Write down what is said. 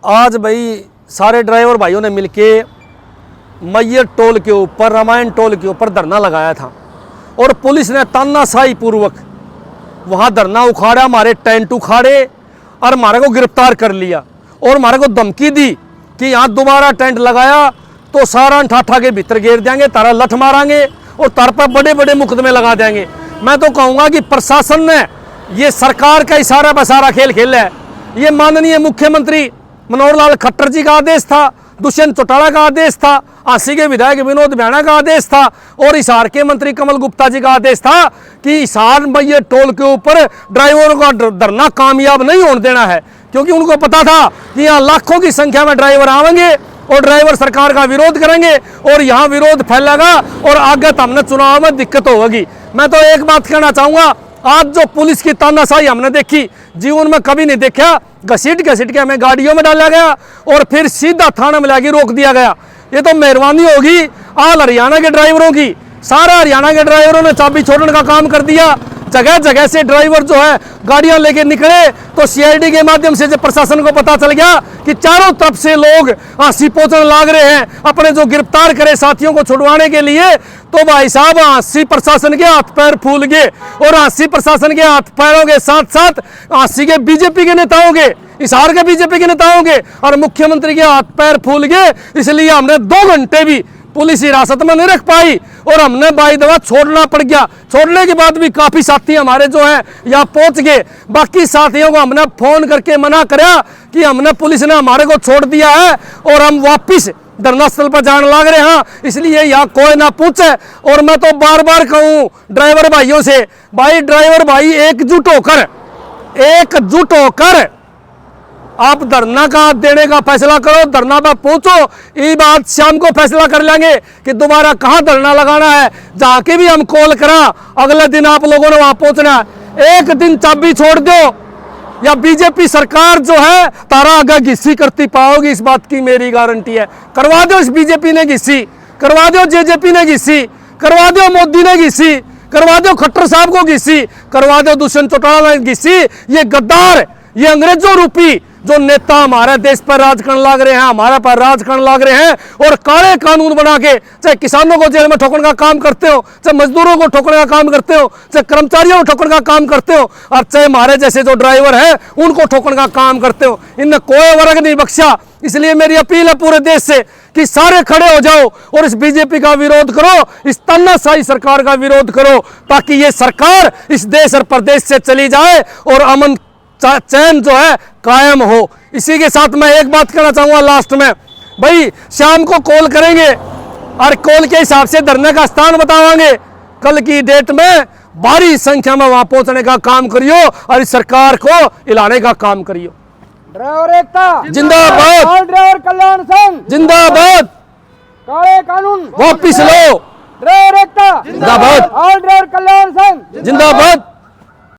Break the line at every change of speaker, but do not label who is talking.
आज भाई सारे ड्राइवर भाइयों ने मिलके मैयर टोल के ऊपर, रामायण टोल के ऊपर धरना लगाया था और पुलिस ने तानाशाही पूर्वक वहाँ धरना उखाड़ा, हमारे टेंट उखाड़े और हमारे को गिरफ्तार कर लिया और हमारे को धमकी दी कि यहाँ दोबारा टेंट लगाया तो सारा ठाठा के भीतर घेर देंगे, तारा लठ मारेंगे और तार पर बड़े बड़े मुकदमे लगा देंगे। मैं तो कहूँगा कि प्रशासन ने ये सरकार का इशारा बसारा खेल खेला है। ये माननीय मुख्यमंत्री मनोहर लाल खट्टर जी का आदेश था, दुष्यंत चौटाला का आदेश था, आसी के विधायक विनोद भ्याणा का आदेश था और हिसार के मंत्री कमल गुप्ता जी का आदेश था कि हिसार मैयर टोल के ऊपर ड्राइवरों का धरना कामयाब नहीं होने देना है, क्योंकि उनको पता था कि यहाँ लाखों की संख्या में ड्राइवर आएंगे और ड्राइवर सरकार का विरोध करेंगे और यहाँ विरोध फैलेगा और आगे तो हमने चुनाव में दिक्कत होगी। मैं तो एक बात कहना चाहूँगा, आज जो पुलिस की तानाशाही हमने देखी, जीवन में कभी नहीं देखा। घसीट के हमें गाड़ियों में डाला गया और फिर सीधा थाना में लाके रोक दिया गया। ये तो मेहरबानी होगी आल हरियाणा के ड्राइवरों की। सारा हरियाणा के ड्राइवरों ने चाबी छोड़ने का काम कर दिया। जगह जगह से ड्राइवर जो है गाड़ियां लेके निकले तो सीआईडी के माध्यम से जब प्रशासन को पता चल गया कि चारों तरफ से लोग हांसी पहुंचने लाग रहे हैं अपने जो गिरफ्तार करे साथियों को छुड़वाने के लिए, तो भाई साहब हांसी प्रशासन के हाथ पैर फूल गए और हांसी प्रशासन के हाथ पैरों के साथ साथ हांसी के बीजेपी के नेताओं के, हिसार के बीजेपी के नेताओं के और मुख्यमंत्री के हाथ पैर फूल गए। इसलिए हमने 2 घंटे भी पुलिस हिरासत में नहीं रख पाई और हमने बाई दवा छोड़ना पड़ गया। छोड़ने के बाद भी काफ़ी साथी हमारे जो हैं यहाँ पहुँच गए। बाकी साथियों को हमने फ़ोन करके मना कराया कि हमने पुलिस ने हमारे को छोड़ दिया है और हम वापस धरना स्थल पर जाने लग रहे हैं, इसलिए यहाँ कोई ना पूछे। और मैं तो बार बार कहूँ ड्राइवर भाइयों से, भाई ड्राइवर भाई एकजुट होकर आप धरना का देने का फैसला करो, धरना पर पहुंचो। ये बात शाम को फैसला कर लेंगे कि दोबारा कहाँ धरना लगाना है। जहाँ के भी हम कॉल करा, अगले दिन आप लोगों ने वहाँ पहुंचना है। एक दिन चाबी छोड़ दो या बीजेपी सरकार जो है तारा आगे घिस्सी करती पाओगी, इस बात की मेरी गारंटी है। करवा दो, इस बीजेपी ने घिस्सी करवा दो, जेजेपी ने घिस्सी करवा दो, मोदी ने घिस्सी करवा दो, खट्टर साहब को घिस्सी करवा दो, दुष्यंत चौटाला ने घिस्सी। ये गद्दार, ये अंग्रेजों रूपी जो नेता हमारे देश पर राज करने लग रहे हैं, हमारे पर राज करने लग रहे हैं और काले कानून बना के चाहे किसानों को जेल में ठोकने का काम करते हो, चाहे मजदूरों को ठोकने का काम करते हो, चाहे कर्मचारियों को ठोकने का काम करते हो और चाहे हमारे जैसे जो ड्राइवर हैं उनको ठोकने का काम करते हो, इनने कोई वर्ग नहीं बख्शा। इसलिए मेरी अपील है पूरे देश से कि सारे खड़े हो जाओ और इस बीजेपी का विरोध करो, इस तानाशाही सरकार का विरोध करो, ताकि ये सरकार इस देश और प्रदेश से चली जाए और अमन चैन जो है कायम हो। इसी के साथ मैं एक बात कहना चाहूँगा लास्ट में, भाई शाम को कॉल करेंगे और कॉल के हिसाब से धरने का स्थान बतावांगे। कल की डेट में भारी संख्या में वहां पहुंचने का काम करियो और इस सरकार को हिलाने का काम करियो।
ड्राइवर एकता
जिंदाबाद,
ऑल ड्राइवर कल्याण संघ
जिंदाबाद,
काले कानून
वापिस लो,
ड्राइवर एकता
जिंदाबाद,
ऑल ड्राइवर कल्याण संघ
जिंदाबाद।